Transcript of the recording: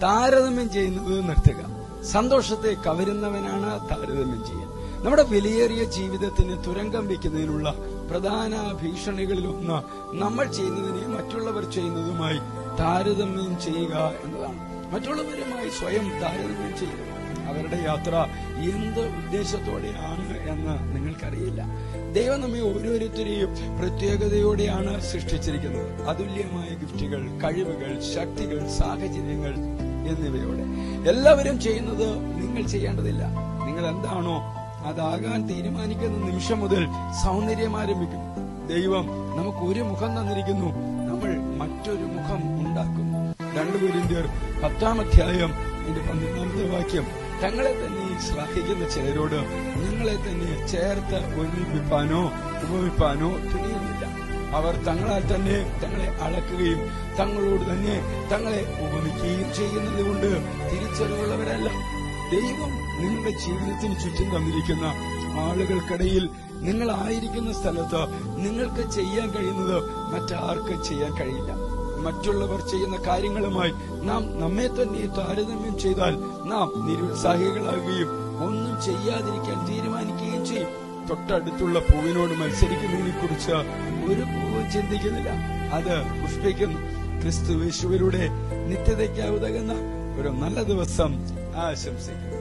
താരതമ്യം ചെയ്യുന്നത് നിർത്തുക. സന്തോഷത്തെ കവരുന്നവനാണ് താരതമ്യം ചെയ്യുക. നമ്മുടെ വിലയേറിയ ജീവിതത്തിന് തുരങ്കം വയ്ക്കുന്നതിനുള്ള പ്രധാന ഭീഷണികളിലൊന്ന് നമ്മൾ ചെയ്യുന്നതിനെ മറ്റുള്ളവർ ചെയ്യുന്നതുമായി താരതമ്യം ചെയ്യുക എന്നതാണ്. മറ്റുള്ളവരുമായി സ്വയം താരതമ്യം ചെയ്യുക. അവരുടെ യാത്ര എന്ത് ഉദ്ദേശത്തോടെയാണ് എന്ന് നിങ്ങൾക്കറിയില്ല. ദൈവം നമ്മെ ഓരോരുത്തരെയും പ്രത്യേകതയോടെയാണ് സൃഷ്ടിച്ചിരിക്കുന്നത്. അതുല്യമായ ഗിഫ്റ്റുകൾ, കഴിവുകൾ, ശക്തികൾ, സാഹചര്യങ്ങൾ എന്നിവയോടെ. എല്ലാവരും ചെയ്യുന്നത് നിങ്ങൾ ചെയ്യേണ്ടതില്ല. നിങ്ങൾ എന്താണോ അതാകാൻ തീരുമാനിക്കുന്ന നിമിഷം മുതൽ സൗന്ദര്യം ആരംഭിക്കും. ദൈവം നമുക്ക് ഒരു മുഖം തന്നിരിക്കുന്നു, നമ്മൾ മറ്റൊരു മുഖം ഉണ്ടാക്കുന്നു. 2 കൊരിന്ത്യർ 10-ാം വാക്യം, തങ്ങളെ തന്നെ ശ്ലാഘിക്കുന്ന ചിലരോട് നിങ്ങളെ തന്നെ ചേർത്ത് ഒന്നിപ്പിപ്പാനോ ഉപമിപ്പാനോ തുനിയുന്നില്ല. അവർ തങ്ങളാൽ തന്നെ തങ്ങളെ അളക്കുകയും തങ്ങളോട് തന്നെ തങ്ങളെ ഉപമിക്കുകയും ചെയ്യുന്നത് കൊണ്ട് തിരിച്ചറിവുള്ളവരല്ല. ദൈവം നിങ്ങളുടെ ജീവിതത്തിന് ചുറ്റും തന്നിരിക്കുന്ന ആളുകൾക്കിടയിൽ നിങ്ങളായിരിക്കുന്ന സ്ഥലത്ത് നിങ്ങൾക്ക് ചെയ്യാൻ കഴിയുന്നത് മറ്റാർക്ക് ചെയ്യാൻ കഴിയില്ല. മറ്റുള്ളവർ ചെയ്യുന്ന കാര്യങ്ങളുമായി നാം നമ്മെ തന്നെ താരതമ്യം ചെയ്താൽ നാം നിരുത്സാഹികളാകുകയും ഒന്നും ചെയ്യാതിരിക്കാൻ തീരുമാനിക്കുകയും ചെയ്യും. തൊട്ടടുത്തുള്ള പൂവിനോട് മത്സരിക്കുന്നതിനെ കുറിച്ച് ഒരു പൂവും ചിന്തിക്കുന്നില്ല, അത് പുഷ്പിക്കുന്നു. ക്രിസ്തുയേശുവിലൂടെ നിത്യതയ്ക്ക് ഉതകുന്ന ഒരു നല്ല ദിവസം ആശംസിക്കുന്നു.